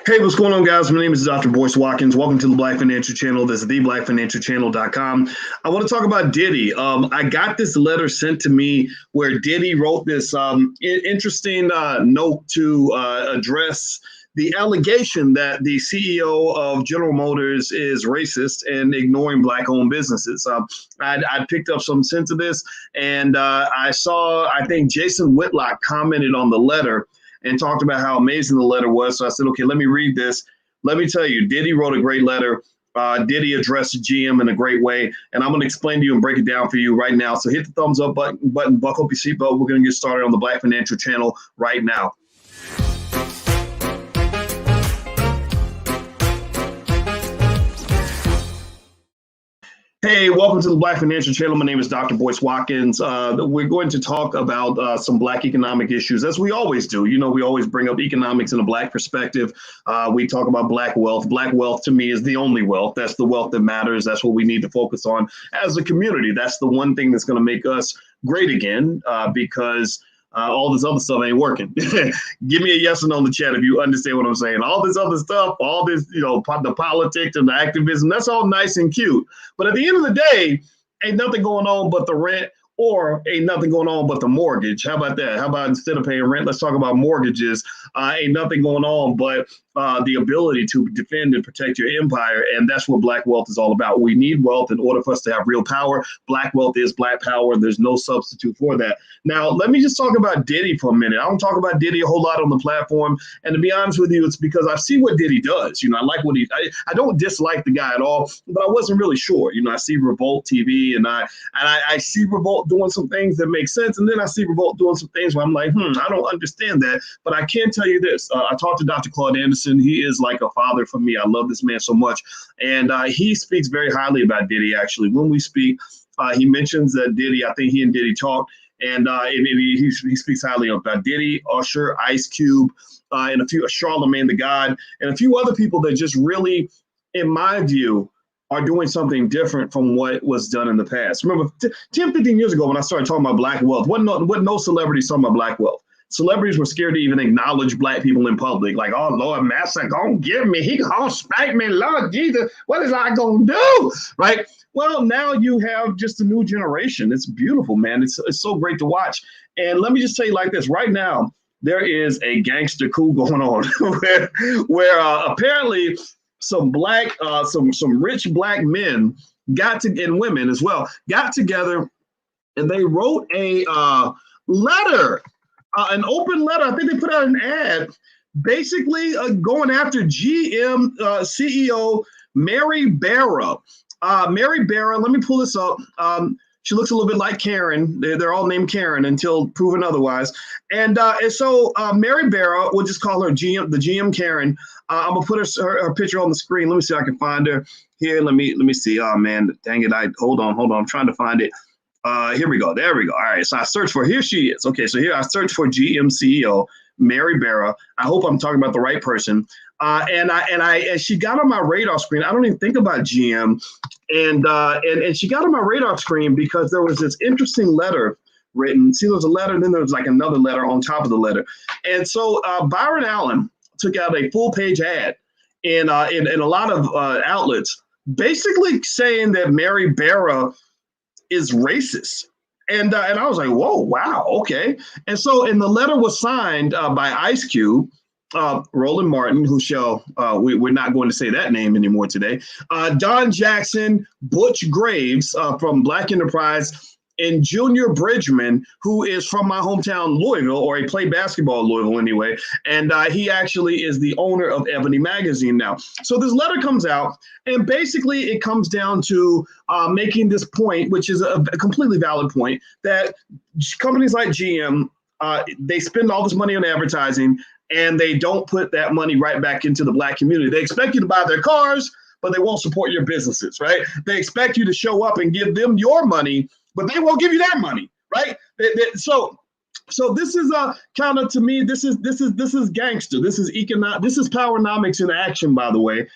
Hey, what's going on, guys? My name is Dr. Boyce Watkins. Welcome to the Black Financial Channel. This is theblackfinancialchannel.com. I want to talk about Diddy. I got this letter sent to me where Diddy wrote this interesting note to address the allegation that the CEO of General Motors is racist and ignoring Black-owned businesses. I picked up some sense of this, and I think Jason Whitlock commented on the letter and talked about how amazing the letter was. So I said, okay, let me read this. Let me tell you, Diddy wrote a great letter. Diddy addressed GM in a great way. And I'm going to explain to you and break it down for you right now. So hit the thumbs up button, buckle up your seatbelt. We're going to get started on the Black Financial Channel right now. Hey, welcome to the Black Financial Channel. My name is Dr. Boyce Watkins. We're going to talk about some Black economic issues, as we always do. You know, we always bring up economics in a Black perspective. We talk about Black wealth. Black wealth, to me, is the only wealth. That's the wealth that matters. That's what we need to focus on as a community. That's the one thing that's going to make us great again, because all this other stuff ain't working. Give me a yes or no in the chat if you understand what I'm saying. All this other stuff, all this, the politics and the activism, that's all nice and cute. But at the end of the day, ain't nothing going on but the rent, or ain't nothing going on but the mortgage. How about that? How about instead of paying rent, let's talk about mortgages. Ain't nothing going on but the ability to defend and protect your empire. And that's what Black wealth is all about. We need wealth in order for us to have real power. Black wealth is Black power. There's no substitute for that. Now, let me just talk about Diddy for a minute. I don't talk about Diddy a whole lot on the platform. And to be honest with you, it's because I see what Diddy does. I like what I don't dislike the guy at all, but I wasn't really sure. I see Revolt TV and I see Revolt doing some things that make sense. And then I see Revolt doing some things where I'm like, I don't understand that. But I can tell you this. I talked to Dr. Claude Anderson. He is like a father for me. I love this man so much. And he speaks very highly about Diddy, actually. When we speak, he mentions that Diddy, I think he and Diddy talked, and he speaks highly about Diddy, Usher, Ice Cube, and Charlemagne the God, and a few other people that just really, in my view, are doing something different from what was done in the past. Remember, 10, 15 years ago when I started talking about Black wealth, wasn't no celebrities talking about Black wealth. Celebrities were scared to even acknowledge Black people in public. Like, oh, Lord, Master gonna get me. He gonna spank me. Lord Jesus, what is I gonna do? Right? Well, now you have just a new generation. It's beautiful, man. It's so great to watch. And let me just tell you like this. Right now, there is a gangster coup going on where apparently some rich Black men and women as well, got together and they wrote a letter. An open letter. I think they put out an ad basically going after GM CEO Mary Barra. Mary Barra, let me pull this up. She looks a little bit like Karen. They're all named Karen until proven otherwise. And so Mary Barra, we'll just call her the GM Karen. I'm gonna put her picture on the screen. Let me see if I can find her here. Let me see. Oh man, dang it! Hold on. I'm trying to find it. Here we go. There we go. All right. So I searched for, here she is. Okay. So here I searched for GM CEO Mary Barra. I hope I'm talking about the right person. And she got on my radar screen. I don't even think about GM. And she got on my radar screen because there was this interesting letter written. See, there was a letter, and then there was like another letter on top of the letter. And so Byron Allen took out a full page ad in a lot of outlets, basically saying that Mary Barra is racist. And I was like, whoa, wow, okay. And so, and the letter was signed by Ice Cube, Roland Martin, who we're not going to say that name anymore today, Don Jackson, Butch Graves from Black Enterprise, and Junior Bridgman, who is from my hometown, Louisville, or he played basketball in Louisville anyway. And he actually is the owner of Ebony Magazine now. So this letter comes out, and basically it comes down to making this point, which is a completely valid point, that companies like GM, they spend all this money on advertising, and they don't put that money right back into the Black community. They expect you to buy their cars, but they won't support your businesses, right? They expect you to show up and give them your money, but they won't give you that money, right? So this is kind of, to me, this is gangster. This is powernomics in action, by the way,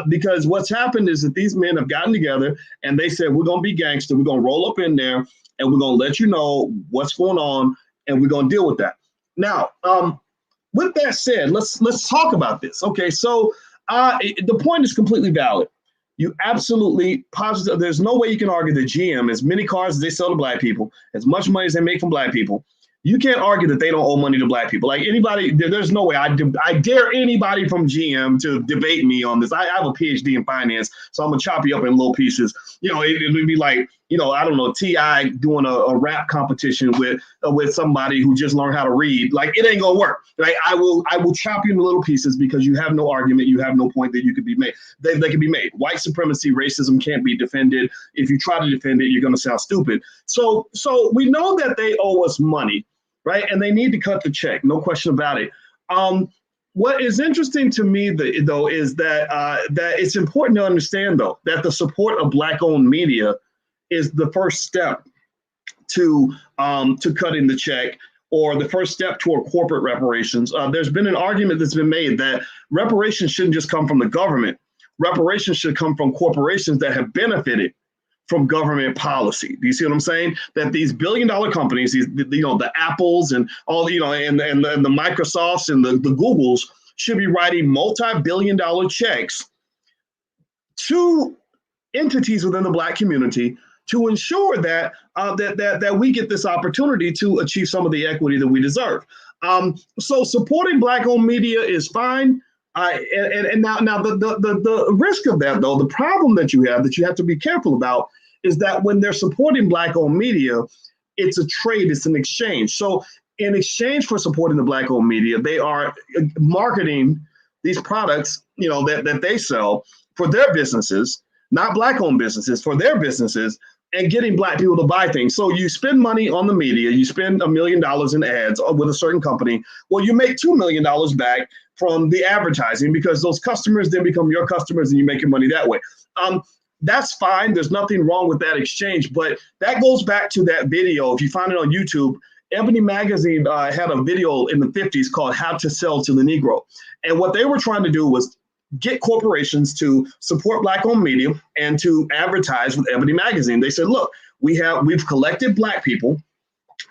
because what's happened is that these men have gotten together and they said, we're going to be gangster. We're going to roll up in there and we're going to let you know what's going on and we're going to deal with that. Now, with that said, let's talk about this. Okay, so the point is completely valid. You absolutely positive. There's no way you can argue that GM, as many cars as they sell to black people, as much money as they make from black people, you can't argue that they don't owe money to black people. Like anybody, there's no way. I dare anybody from GM to debate me on this. I have a PhD in finance, so I'm gonna chop you up in little pieces. You know, it would be like, you know, I don't know, T.I. doing a rap competition with somebody who just learned how to read. Like it ain't gonna work. Right? I will chop you into little pieces because you have no argument, you have no point that you could be made. They can be made. White supremacy, racism can't be defended. If you try to defend it, you're gonna sound stupid. So we know that they owe us money. Right. And they need to cut the check. No question about it. What is interesting to me, though, is that it's important to understand, though, that the support of black owned media is the first step to cutting the check, or the first step toward corporate reparations. There's been an argument that's been made that reparations shouldn't just come from the government. Reparations should come from corporations that have benefited from government policy. Do you see what I'm saying? That these billion-dollar companies, the Apples and all, and the Microsofts and the Googles should be writing multi-billion-dollar checks to entities within the black community to ensure that that we get this opportunity to achieve some of the equity that we deserve. So supporting black-owned media is fine. And now the risk of that, though, the problem that you have to be careful about is that when they're supporting black-owned media, it's a trade, it's an exchange. So in exchange for supporting the black-owned media, they are marketing these products, that they sell for their businesses, not black-owned businesses, for their businesses, and getting black people to buy things. So you spend money on the media, you spend $1 million in ads with a certain company. Well, you make $2 million back from the advertising because those customers then become your customers and you make your money that way. That's fine. There's nothing wrong with that exchange, but that goes back to that video. If you find it on YouTube, Ebony Magazine had a video in the 50s called How to Sell to the Negro. And what they were trying to do was get corporations to support black-owned media and to advertise with Ebony Magazine. They said, look, we've collected black people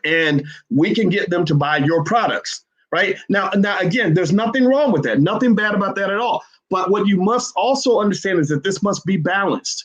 and we can get them to buy your products. Right now, again, there's nothing wrong with that. Nothing bad about that at all. But what you must also understand is that this must be balanced.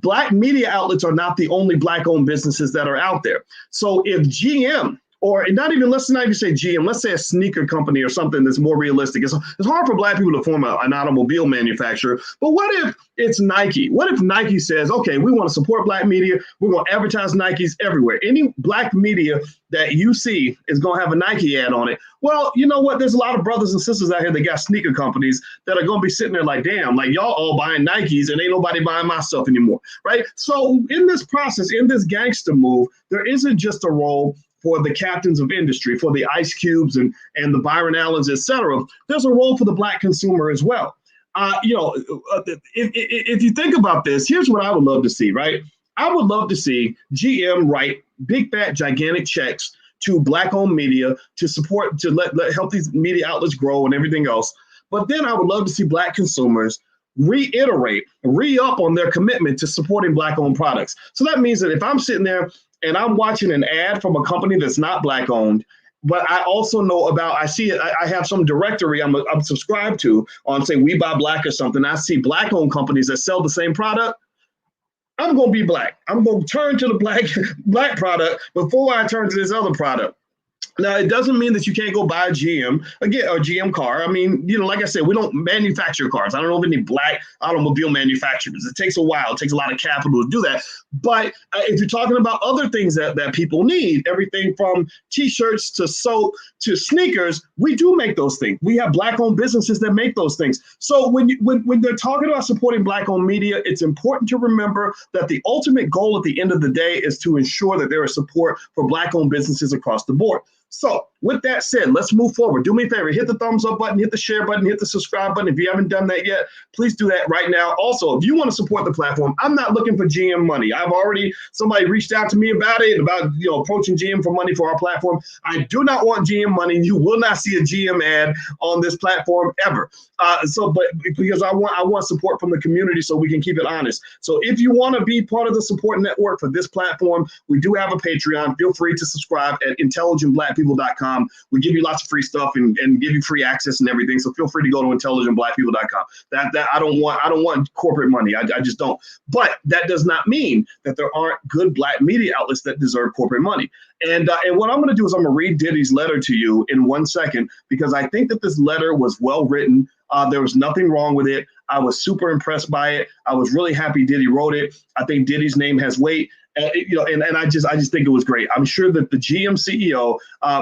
Black media outlets are not the only black-owned businesses that are out there. So if GM, or let's not even say GM, let's say a sneaker company or something that's more realistic. It's hard for black people to form an automobile manufacturer, but what if it's Nike? What if Nike says, okay, we want to support black media, we're going to advertise Nikes everywhere. Any black media that you see is going to have a Nike ad on it. Well, you know what? There's a lot of brothers and sisters out here that got sneaker companies that are going to be sitting there like, damn, like y'all all buying Nikes and ain't nobody buying my stuff anymore, right? So in this process, in this gangster move, there isn't just a role for the captains of industry, for the Ice Cubes and the Byron Allens, et cetera. There's a role for the black consumer as well. If you think about this, here's what I would love to see, right? I would love to see GM write big, fat, gigantic checks to black-owned media to support, to let help these media outlets grow and everything else. But then I would love to see black consumers re-up on their commitment to supporting black-owned products. So that means that if I'm sitting there and I'm watching an ad from a company that's not black-owned, but I also know about, I have some directory I'm subscribed to on, say, We Buy Black or something. I see black-owned companies that sell the same product. I'm going to be black. I'm going to turn to the black product before I turn to this other product. Now, it doesn't mean that you can't go buy a GM, again, or GM car. I mean, like I said, we don't manufacture cars. I don't know of any black automobile manufacturers. It takes a while. It takes a lot of capital to do that. But if you're talking about other things that people need, everything from T-shirts to soap to sneakers, we do make those things. We have black-owned businesses that make those things. So when they're talking about supporting black-owned media, it's important to remember that the ultimate goal at the end of the day is to ensure that there is support for black-owned businesses across the board. So with that said, let's move forward. Do me a favor, hit the thumbs up button, hit the share button, hit the subscribe button. If you haven't done that yet, please do that right now. Also, if you want to support the platform, I'm not looking for GM money. Somebody reached out to me about it, about approaching GM for money for our platform. I do not want GM money. You will not see a GM ad on this platform ever. But because I want support from the community so we can keep it honest. So if you want to be part of the support network for this platform, we do have a Patreon. Feel free to subscribe at Intelligent Black People intelligentblackpeople.com. We give you lots of free stuff and give you free access and everything. So feel free to go to intelligentblackpeople.com. That I don't want corporate money. I just don't. But that does not mean that there aren't good black media outlets that deserve corporate money. And what I'm going to do is I'm going to read Diddy's letter to you in 1 second, because I think that this letter was well written. There was nothing wrong with it. I was super impressed by it. I was really happy Diddy wrote it. I think Diddy's name has weight. And I just think it was great. I'm sure that the GM CEO,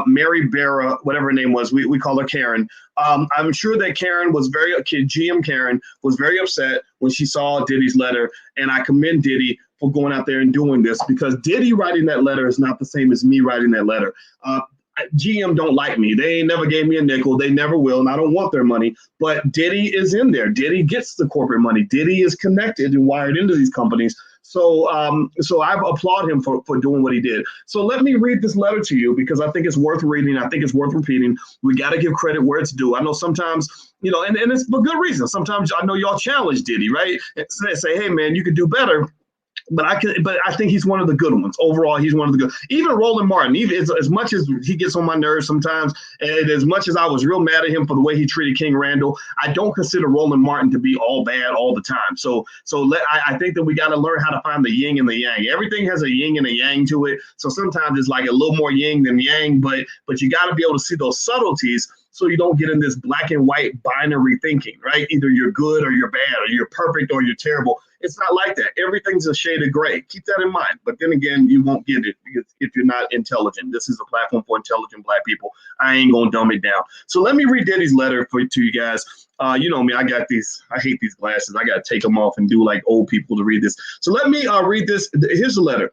Mary Barra, whatever her name was, we call her Karen. I'm sure that GM Karen was very upset when she saw Diddy's letter. And I commend Diddy for going out there and doing this, because Diddy writing that letter is not the same as me writing that letter. GM don't like me. They ain't never gave me a nickel. They never will. And I don't want their money. But Diddy is in there. Diddy gets the corporate money. Diddy is connected and wired into these companies. So I applaud him for doing what he did. So let me read this letter to you, because I think it's worth reading. I think it's worth repeating. We got to give credit where it's due. I know sometimes, and it's for good reason. Sometimes I know y'all challenge Diddy, right? And say, hey, man, you could do better. But I think he's one of the good ones. Overall, he's one of the good. Even Roland Martin, even as much as he gets on my nerves sometimes, and as much as I was real mad at him for the way he treated King Randall, I don't consider Roland Martin to be all bad all the time. I think that we got to learn how to find the yin and the yang. Everything has a yin and a yang to it. So sometimes it's like a little more yin than yang, but you got to be able to see those subtleties, so you don't get in this black and white binary thinking, right? Either you're good or you're bad, or you're perfect or you're terrible. It's not like that. Everything's a shade of gray. Keep that in mind. But then again, you won't get it if you're not intelligent. This is a platform for intelligent black people. I ain't going to dumb it down. So let me read Diddy's letter to you guys. You know me, I hate these glasses. I got to take them off and do like old people to read this. So let me read this. Here's the letter.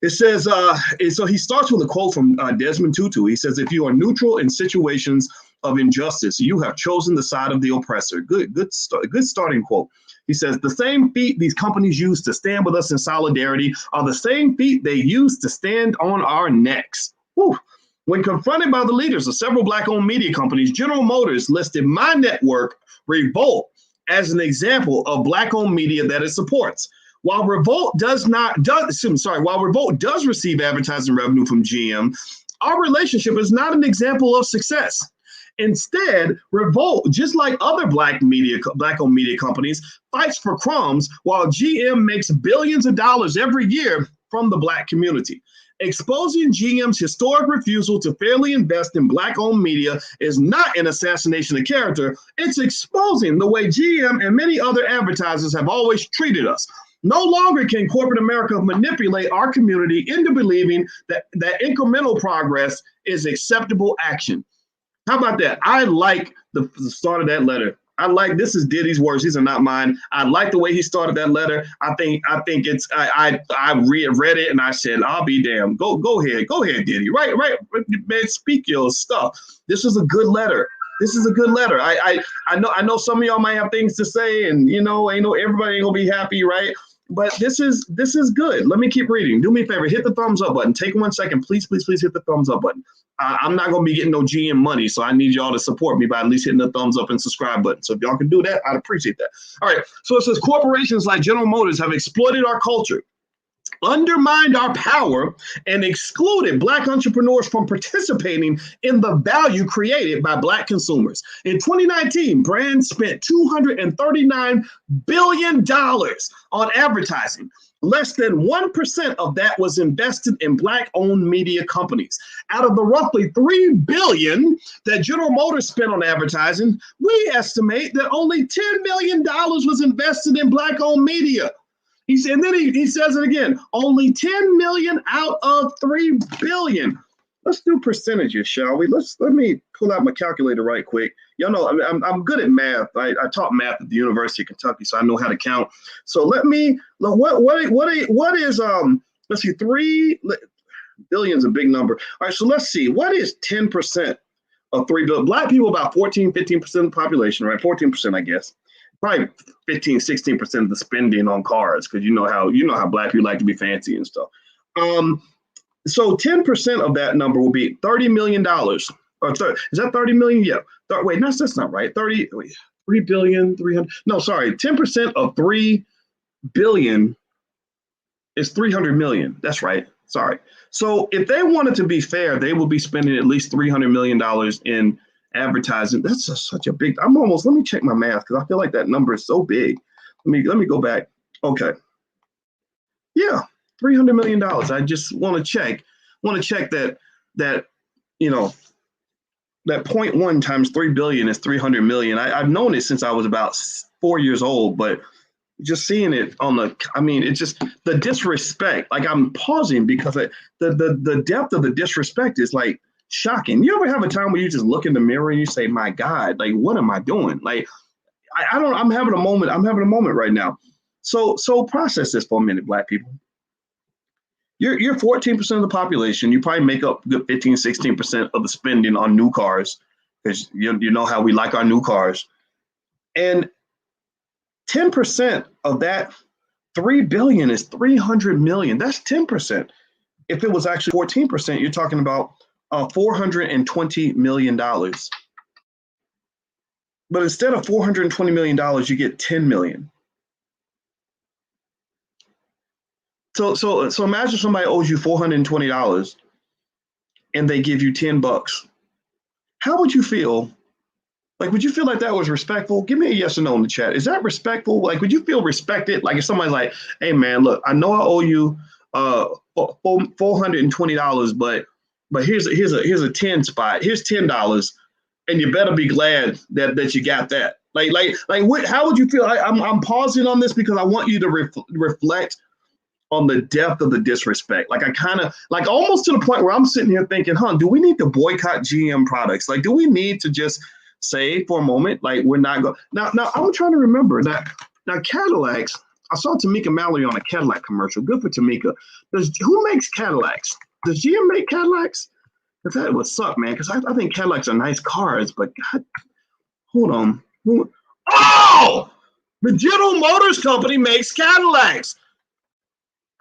It says, so he starts with a quote from Desmond Tutu. He says, if you are neutral in situations of injustice, you have chosen the side of the oppressor. Good starting quote. He says, the same feet these companies use to stand with us in solidarity are the same feet they use to stand on our necks. Whew. When confronted by the leaders of several black-owned media companies, General Motors listed my network, Revolt, as an example of black-owned media that it supports. While Revolt does receive advertising revenue from GM, our relationship is not an example of success. Instead, Revolt, just like other black-owned media companies, fights for crumbs while GM makes billions of dollars every year from the black community. Exposing GM's historic refusal to fairly invest in black-owned media is not an assassination of character. It's exposing the way GM and many other advertisers have always treated us. No longer can corporate America manipulate our community into believing that incremental progress is acceptable action. How about that? I like the start of that letter. This is Diddy's words. These are not mine. I like the way he started that letter. I think it's, I read it and I said, I'll be damned. Go ahead, Diddy. Right, man, speak your stuff. This is a good letter. I know some of y'all might have things to say, and everybody ain't gonna be happy, right? But this is good. Let me keep reading. Do me a favor, hit the thumbs up button. Take 1 second, please hit the thumbs up button. I'm not going to be getting no GM money, so I need y'all to support me by at least hitting the thumbs up and subscribe button. So if y'all can do that, I'd appreciate that. All right, so it says corporations like General Motors have exploited our culture, undermined our power, and excluded black entrepreneurs from participating in the value created by black consumers. In 2019, brands spent $239 billion on advertising. Less than 1% of that was invested in black-owned media companies. Out of the roughly $3 billion that General Motors spent on advertising, we estimate that only $10 million was invested in black-owned media. He said, and then he says it again, only 10 million out of 3 billion. Let's do percentages, shall we? Let me pull out my calculator right quick. Y'all know I'm good at math. I taught math at the University of Kentucky, so I know how to count. So what is let's see, 3 billion is a big number. All right, so let's see, what is 10% of 3 billion? Black people about 15% of the population, right? 14%, I guess. Probably 15-16% of the spending on cars, because you know how black people like to be fancy and stuff. So 10% of that number will be $30 million. Or is that 30 million? Yeah. Wait, no, that's not right. 3 billion, 300. No, sorry. 10% of 3 billion is 300 million. That's right. Sorry. So if they wanted to be fair, they would be spending at least $300 million in advertising. That's such a big, let me check my math because I feel like that number is so big. Let me go back. Okay. Yeah, $300 million. I just want to check that, you know, that 0.1 times 3 billion is 300 million. I've known it since I was about 4 years old, but just seeing it it's just the disrespect. Like, I'm pausing because the depth of the disrespect is like shocking. You ever have a time where you just look in the mirror and you say, my God, like, what am I doing? Like, I'm having a moment. I'm having a moment right now. So process this for a minute, Black people. You're 14% of the population. You probably make up good 15, 16% of the spending on new cars, because you know how we like our new cars. And 10% of that 3 billion is 300 million. That's 10%. If it was actually 14%, you're talking about $420 million. But instead of $420 million, you get 10 million. So imagine somebody owes you $420 and they give you $10. How would you feel? Like, would you feel like that was respectful? Give me a yes or no in the chat. Is that respectful? Like, would you feel respected? Like, if somebody's like, hey man, look, I know I owe you $420, but here's a 10 spot. Here's $10, and you better be glad that you got that. Like what? How would you feel? I'm pausing on this because I want you to reflect on the depth of the disrespect. Like, I kind of, like, almost to the point where I'm sitting here thinking, do we need to boycott GM products? Like, do we need to just say for a moment, like, we're not going now I'm trying to remember that now Cadillacs, I saw Tamika Mallory on a Cadillac commercial. Good for Tamika. Who makes Cadillacs? Does GM make Cadillacs? Because that would suck, man, because I think Cadillacs are nice cars, but God, hold on. Oh, the General Motors company makes Cadillacs.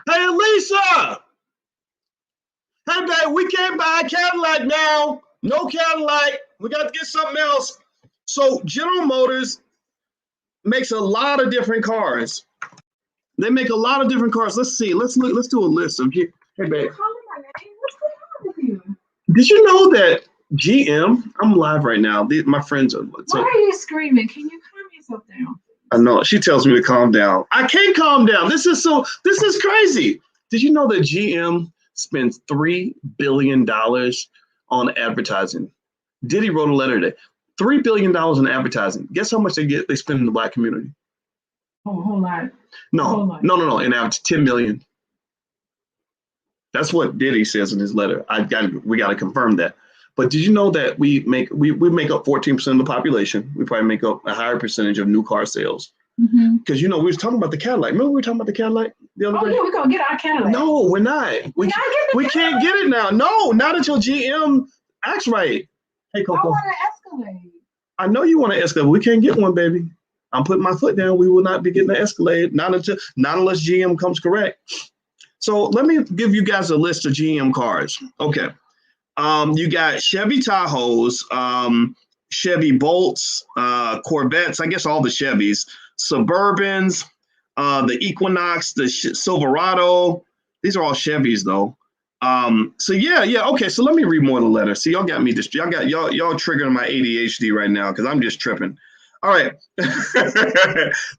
Hey, Lisa. Hey, babe, we can't buy a Cadillac now. No Cadillac. We got to get something else. So General Motors makes a lot of different cars. They make a lot of different cars. Let's see. Let's look. Let's do a list of. Hey, babe. What's going on with you? Did you know that GM? I'm live right now. My friends are. Why are you screaming? Can you calm yourself down? I know. She tells me to calm down. I can't calm down. This is crazy. Did you know that GM spends $3 billion on advertising? Diddy wrote a letter today. $3 billion in advertising. Guess how much they spend in the Black community? Oh, a whole lot. No. In average, 10 million. That's what Diddy says in his letter. We got to confirm that. But did you know that we make up 14% of the population? We probably make up a higher percentage of new car sales. Because we were talking about the Cadillac. Remember we were talking about the Cadillac the other day? Oh yeah, we're gonna get our Cadillac. No, we're not. We can't get it now. No, not until GM acts right. Hey, Coco. I want an Escalade. I know you want an Escalade. We can't get one, baby. I'm putting my foot down. We will not be getting an Escalade. Not unless GM comes correct. So let me give you guys a list of GM cars. Okay. You got Chevy Tahoes, Chevy Bolts, Corvettes, I guess all the Chevys, Suburbans, the Equinox, the Silverado. These are all Chevys though. Okay. So let me read more of the letter. See, y'all got me y'all triggering my ADHD right now because I'm just tripping. All right.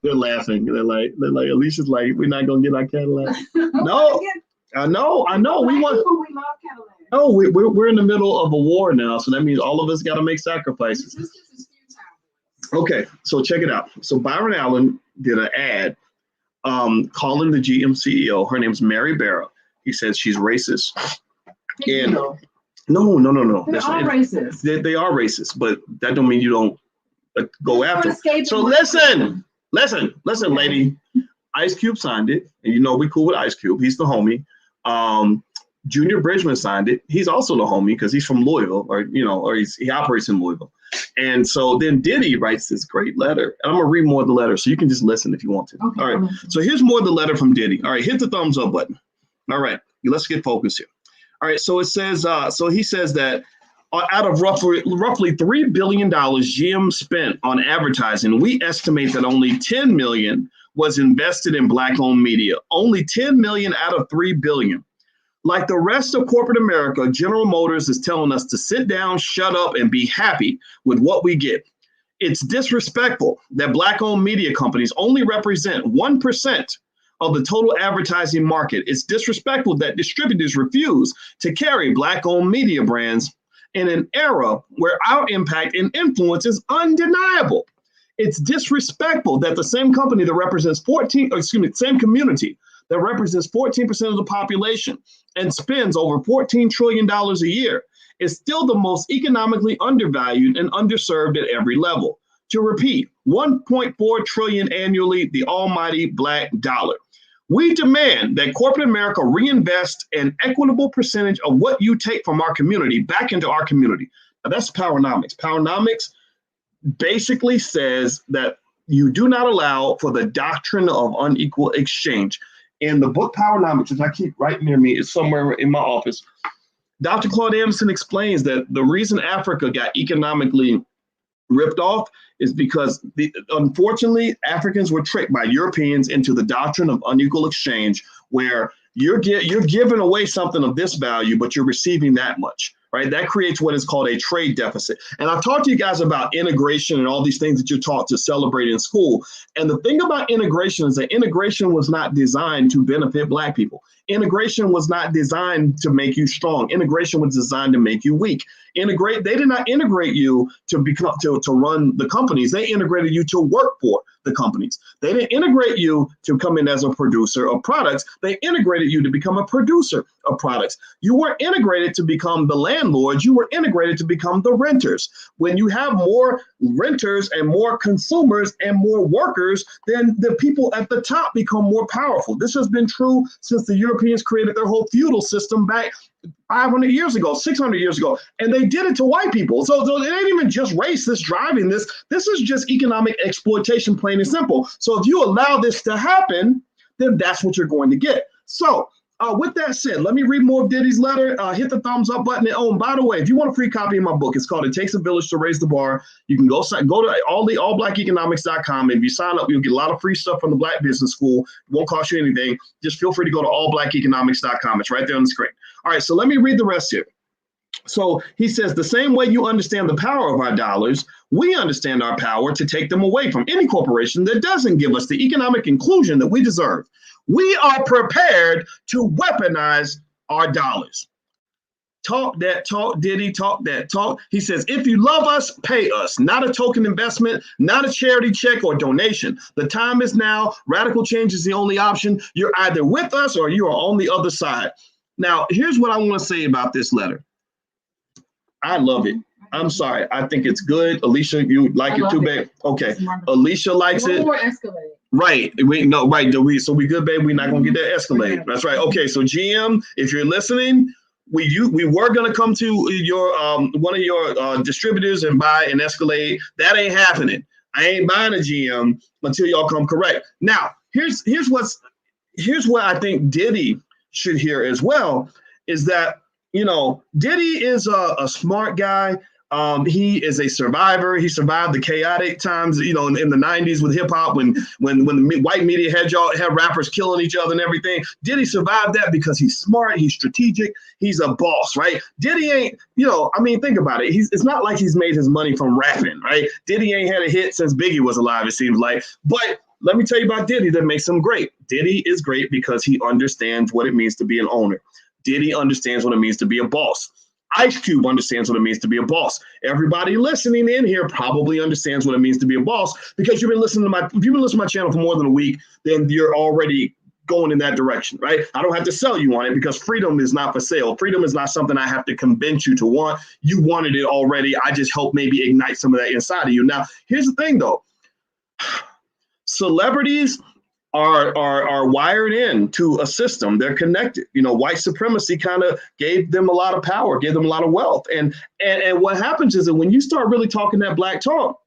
They're laughing. They're like, Alicia's like, we're not gonna get our Cadillac. No, I know. We love Cadillac. No, we're in the middle of a war now, so that means all of us got to make sacrifices. Okay, so check it out. So Byron Allen did an ad calling the GM CEO. Her name's Mary Barra. He says she's racist. And no. They are racist. They are racist, but that don't mean you don't go after them. So listen, lady. Ice Cube signed it, and we cool with Ice Cube. He's the homie. Junior Bridgman signed it. He's also the homie because he's from Louisville, or he operates in Louisville. And so then Diddy writes this great letter. And I'm gonna read more of the letter, so you can just listen if you want to. Okay. All right. So here's more of the letter from Diddy. All right, hit the thumbs up button. All right, let's get focused here. All right. So it says. So he says that out of roughly $3 billion GM spent on advertising, we estimate that only $10 million was invested in Black-owned media. Only $10 million out of $3 billion. Like the rest of corporate America, General Motors is telling us to sit down, shut up, and be happy with what we get. It's disrespectful that Black-owned media companies only represent 1% of the total advertising market. It's disrespectful that distributors refuse to carry Black-owned media brands in an era where our impact and influence is undeniable. It's disrespectful that the same company that represents same community that represents 14% of the population and spends over $14 trillion a year is still the most economically undervalued and underserved at every level. To repeat, 1.4 trillion annually, the almighty black dollar. We demand that corporate America reinvest an equitable percentage of what you take from our community back into our community. Now, that's Powernomics. Powernomics basically says that you do not allow for the doctrine of unequal exchange. In the book Powernomics, which I keep right near me, is somewhere in my office, Dr. Claude Anderson explains that the reason Africa got economically ripped off is because, unfortunately, Africans were tricked by Europeans into the doctrine of unequal exchange, where you're giving away something of this value, but you're receiving that much, right? That creates what is called a trade deficit. And I've talked to you guys about integration and all these things that you're taught to celebrate in school. And the thing about integration is that integration was not designed to benefit Black people. Integration was not designed to make you strong. Integration was designed to make you weak. They did not integrate you to run the companies. They integrated you to work for the companies. They didn't integrate you to come in as a producer of products. They integrated you to become a producer of products. You weren't integrated to become the landlords. You were integrated to become the renters. When you have more renters and more consumers and more workers, then the people at the top become more powerful. This has been true since the Europeans created their whole feudal system back 500 years ago, 600 years ago, and they did it to white people. So it ain't even just race that's driving this. This is just economic exploitation, plain and simple. So if you allow this to happen, then that's what you're going to get. So with that said, let me read more of Diddy's letter. Hit the thumbs up button. And by the way, if you want a free copy of my book, it's called It Takes a Village to Raise the Bar. You can go to allblackeconomics.com. If you sign up, you'll get a lot of free stuff from the Black Business School. It won't cost you anything. Just feel free to go to allblackeconomics.com. It's right there on the screen. All right, so let me read the rest here. So he says, the same way you understand the power of our dollars, we understand our power to take them away from any corporation that doesn't give us the economic inclusion that we deserve. We are prepared to weaponize our dollars. Talk that talk, Diddy, talk that talk. He says, if you love us, pay us. Not a token investment, not a charity check or donation. The time is now. Radical change is the only option. You're either with us or you are on the other side. Now, here's what I want to say about this letter. I love it. I'm sorry. I think it's good. Alicia, you like it too, babe? Okay. Alicia likes it. More Escalade. Right. Right. So we good, babe. We're not gonna get that Escalade. That's right. Okay. So GM, if you're listening, we were gonna come to your one of your distributors and buy an Escalade. That ain't happening. I ain't buying a GM until y'all come correct. Now, here's what I think Diddy should hear as well, is that, you know, Diddy is a smart guy. He is a survivor. He survived the chaotic times, you know, in the 90s with hip hop when the white media had rappers killing each other and everything. Diddy survived that because he's smart, he's strategic, he's a boss, right? Diddy ain't, you know, I mean, think about it. It's not like he's made his money from rapping, right? Diddy ain't had a hit since Biggie was alive, it seems like. But let me tell you about Diddy that makes him great. Diddy is great because he understands what it means to be an owner. Diddy understands what it means to be a boss. Ice Cube understands what it means to be a boss. Everybody listening in here probably understands what it means to be a boss, because if you've been listening to my channel for more than a week, then you're already going in that direction, right? I don't have to sell you on it, because freedom is not for sale. Freedom is not something I have to convince you to want. You wanted it already. I just hope maybe ignite some of that inside of you. Now, here's the thing though. Celebrities are wired into a system. They're connected. You know, white supremacy kind of gave them a lot of power, gave them a lot of wealth. And what happens is that when you start really talking that black talk,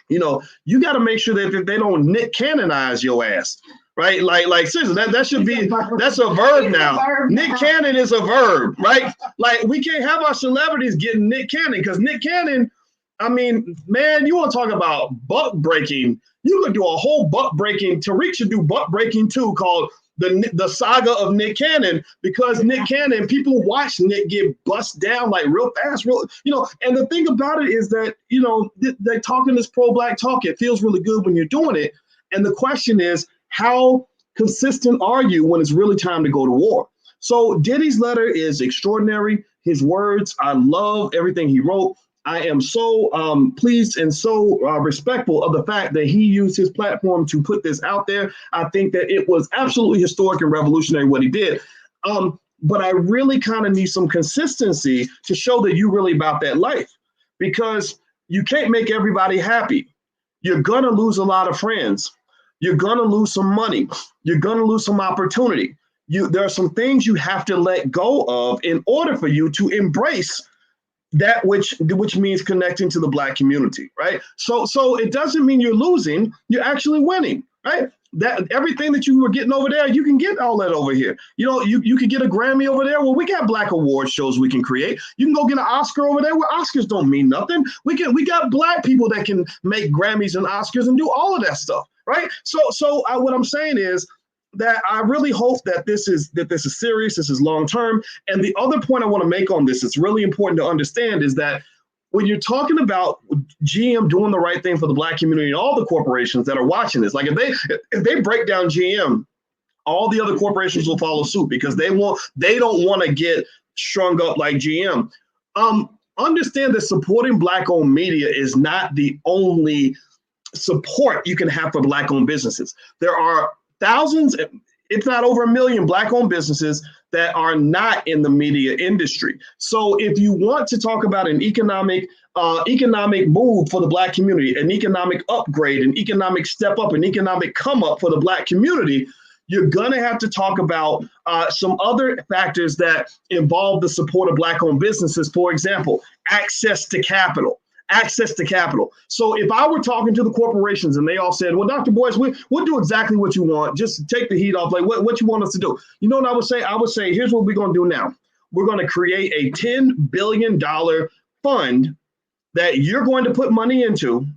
you know, you got to make sure that they don't Nick Cannonize your ass, right? Like seriously, that should be, that's a verb now. Nick Cannon is a verb, right? Like, we can't have our celebrities getting Nick Cannon, because Nick Cannon, I mean, man, you want to talk about buck breaking. You could do a whole buck breaking. Tariq should do buck breaking too, called the saga of Nick Cannon, because Nick Cannon, people watch Nick get bust down like real fast, and the thing about it is that, they're talking this pro-black talk. It feels really good when you're doing it. And the question is, how consistent are you when it's really time to go to war? So Diddy's letter is extraordinary. His words, I love everything he wrote. I am so pleased and so respectful of the fact that he used his platform to put this out there. I think that it was absolutely historic and revolutionary what he did. But I really kind of need some consistency to show that you're really about that life, because you can't make everybody happy. You're going to lose a lot of friends. You're going to lose some money. You're going to lose some opportunity. There are some things you have to let go of in order for you to embrace that which means connecting to the Black community, right? So it doesn't mean you're losing, you're actually winning, right? That everything that you were getting over there, you can get all that over here. You can get a Grammy over there. Well, we got Black award shows we can create. You can go get an Oscar over there where Oscars don't mean nothing. We got Black people that can make Grammys and Oscars and do all of that stuff, right? So what I'm saying is that I really hope that this is serious, this is long term. And the other point I want to make on this, it's really important to understand, is that when you're talking about GM doing the right thing for the Black community and all the corporations that are watching this, like if they break down GM, all the other corporations will follow suit, because they don't want to get strung up like GM. Understand that supporting Black-owned media is not the only support you can have for Black-owned businesses. There are thousands, if not over 1 million Black-owned businesses that are not in the media industry. So if you want to talk about an economic move for the Black community, an economic upgrade, an economic step up, an economic come up for the Black community, you're going to have to talk about some other factors that involve the support of Black-owned businesses. For example, access to capital. So if I were talking to the corporations and they all said, well, Dr. Boyce, we'll do exactly what you want. Just take the heat off. Like what you want us to do. You know what I would say? I would say, here's what we're going to do now. We're going to create a $10 billion fund that you're going to put money into,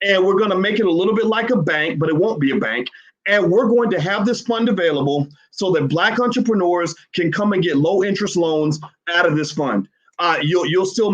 and we're going to make it a little bit like a bank, but it won't be a bank. And we're going to have this fund available so that Black entrepreneurs can come and get low interest loans out of this fund. You'll still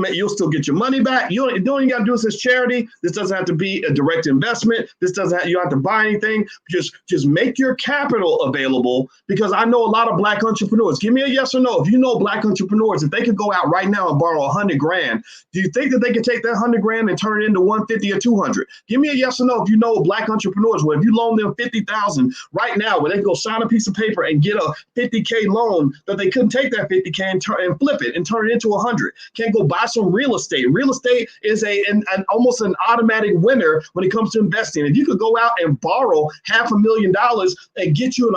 get your money back. You don't even got to do this as charity. This doesn't have to be a direct investment. You don't have to buy anything. Just make your capital available, because I know a lot of Black entrepreneurs. Give me a yes or no. If you know Black entrepreneurs, if they could go out right now and borrow $100,000, do you think that they could take that $100,000 and turn it into 150 or 200? Give me a yes or no. If you know Black entrepreneurs, well, if you loan them $50,000 right now, where they can go sign a piece of paper and get a $50K loan, that they couldn't take that $50K and flip it and turn it into 100. Can't go buy some real estate. Real estate is an almost an automatic winner when it comes to investing. If you could go out and borrow $500,000 and get you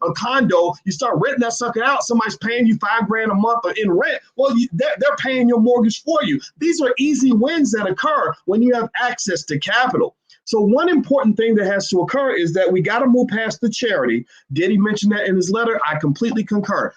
a condo, you start renting that sucker out. Somebody's paying you $5,000 a month in rent. Well, they're paying your mortgage for you. These are easy wins that occur when you have access to capital. So one important thing that has to occur is that we got to move past the charity. Diddy mentioned that in his letter. I completely concur.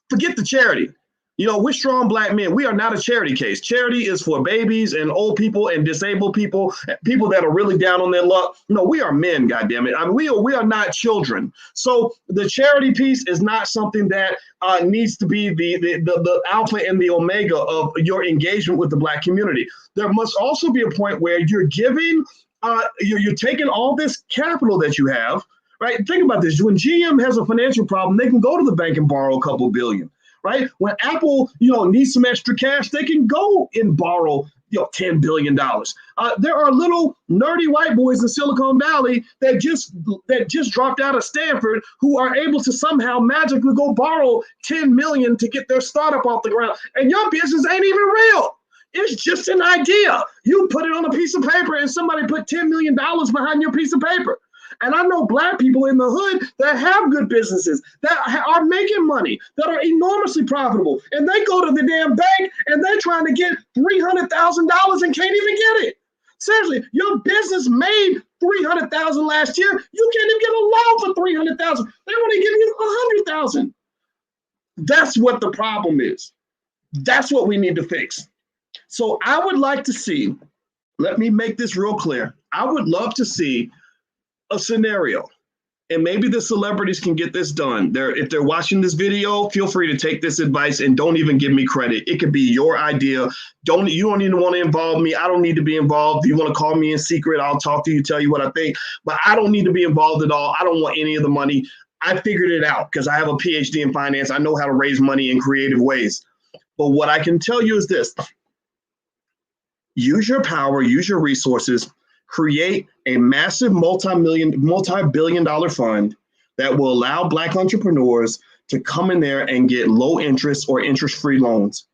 Forget the charity. We're strong Black men. We are not a charity case. Charity is for babies and old people and disabled people, people that are really down on their luck. We are men, goddammit. I mean, we are not children. So the charity piece is not something that needs to be the alpha and the omega of your engagement with the Black community. There must also be a point where you're giving, you're taking all this capital that you have, right? Think about this. When GM has a financial problem, they can go to the bank and borrow a couple billion. Right? When Apple, needs some extra cash, they can go and borrow, $10 billion. There are little nerdy white boys in Silicon Valley that just dropped out of Stanford who are able to somehow magically go borrow 10 million to get their startup off the ground. And your business ain't even real. It's just an idea. You put it on a piece of paper and somebody put $10 million behind your piece of paper. And I know Black people in the hood that have good businesses, that are making money, that are enormously profitable. And they go to the damn bank and they're trying to get $300,000 and can't even get it. Seriously, your business made $300,000 last year. You can't even get a loan for $300,000. They want to give you $100,000. That's what the problem is. That's what we need to fix. So I would like to see, let me make this real clear. I would love to see a scenario And maybe the celebrities can get this done. If they're watching this video, feel free to take this advice and don't even give me credit. It could be your idea. You don't even want to involve me. I don't need to be involved. If you want to call me in secret, I'll talk to you, tell you what I think. But I don't need to be involved at all. I don't want any of the money. I figured it out because I have a PhD in finance. I know how to raise money in creative ways. But what I can tell you is this. Use your power, use your resources, create a massive multi-billion dollar fund that will allow Black entrepreneurs to come in there and get low interest or interest-free loans.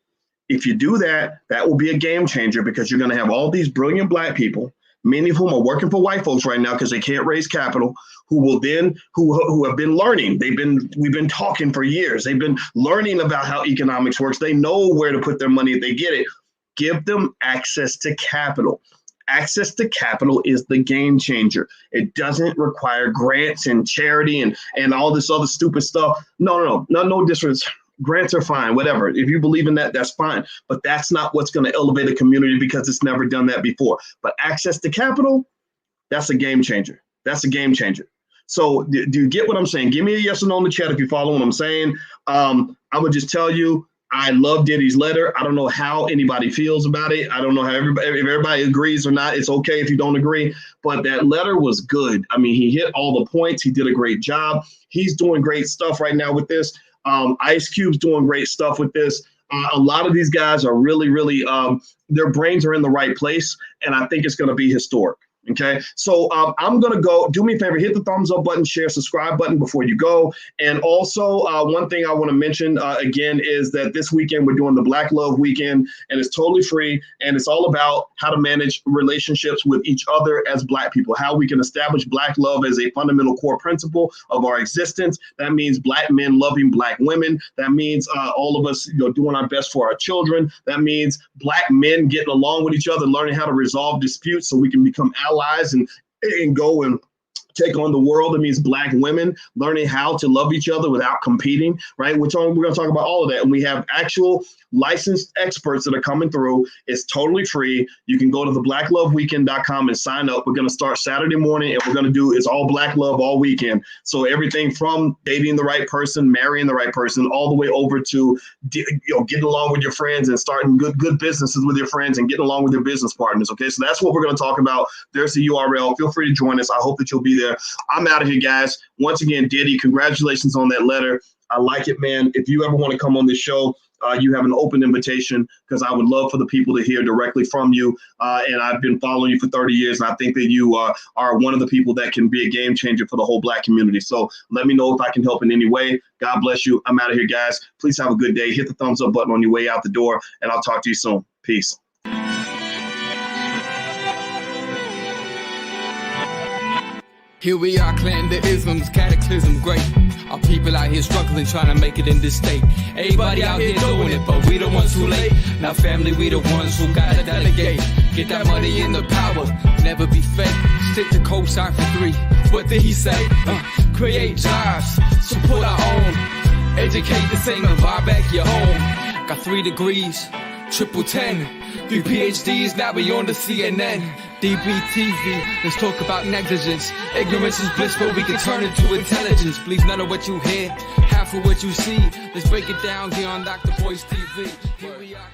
If you do that, that will be a game changer because you're going to have all these brilliant Black people, many of whom are working for white folks right now because they can't raise capital, who have been learning. We've been talking for years. They've been learning about how economics works. They know where to put their money if they get it. Give them access to capital. Access to capital is the game changer. It doesn't require grants and charity and all this other stupid stuff. No disrespect. Grants are fine, whatever. If you believe in that, that's fine. But that's not what's going to elevate a community because it's never done that before. But access to capital, that's a game changer. That's a game changer. So do you get what I'm saying? Give me a yes or no in the chat if you follow what I'm saying. I would just tell you, I love Diddy's letter. I don't know how anybody feels about it. I don't know how if everybody agrees or not. It's okay if you don't agree. But that letter was good. I mean, he hit all the points. He did a great job. He's doing great stuff right now with this. Ice Cube's doing great stuff with this. A lot of these guys are really, their brains are in the right place. And I think it's going to be historic. Okay, so I'm going to go. Do me a favor, hit the thumbs up button, share, subscribe button before you go. And also one thing I want to mention again is that this weekend we're doing the Black Love Weekend, and it's totally free. And it's all about how to manage relationships with each other as Black people, how we can establish Black love as a fundamental core principle of our existence. That means Black men loving Black women. That means all of us doing our best for our children. That means Black men getting along with each other, learning how to resolve disputes so we can become allies and go and take on the world. It means Black women learning how to love each other without competing, right? We're going to talk about all of that. And we have actual licensed experts that are coming through. It's totally free. You can go to theblackloveweekend.com and sign up. We're going to start Saturday morning, and we're going to do it's all Black love all weekend. So everything from dating the right person, marrying the right person, all the way over to getting along with your friends and starting good businesses with your friends and getting along with your business partners. Okay, so that's what we're going to talk about. There's the URL. Feel free to join us. I hope that you'll be there. I'm out of here, guys. Once again, Diddy, congratulations on that letter. I like it, man. If you ever want to come on this show, you have an open invitation because I would love for the people to hear directly from you. And I've been following you for 30 years, and I think that you are one of the people that can be a game changer for the whole Black community. So let me know if I can help in any way. God bless you. I'm out of here, guys. Please have a good day. Hit the thumbs up button on your way out the door, and I'll talk to you soon. Peace. Here we are, clan the isms, cataclysm great. Our people out here struggling, trying to make it in this state. Everybody out here doing it, but we the ones too late. Now family, we the ones who gotta delegate. Get that money in the power, never be fake. Stick to cosign for 3. What did he say? Create jobs, support our own. Educate the same and buy back your home. Got 3 degrees, triple 10. 3 PhDs, now we on the CNN. DBTV, let's talk about negligence. Ignorance is bliss, but we can turn it to intelligence. Believe none of what you hear, half of what you see. Let's break it down here on Dr. Boyce TV. Here we are.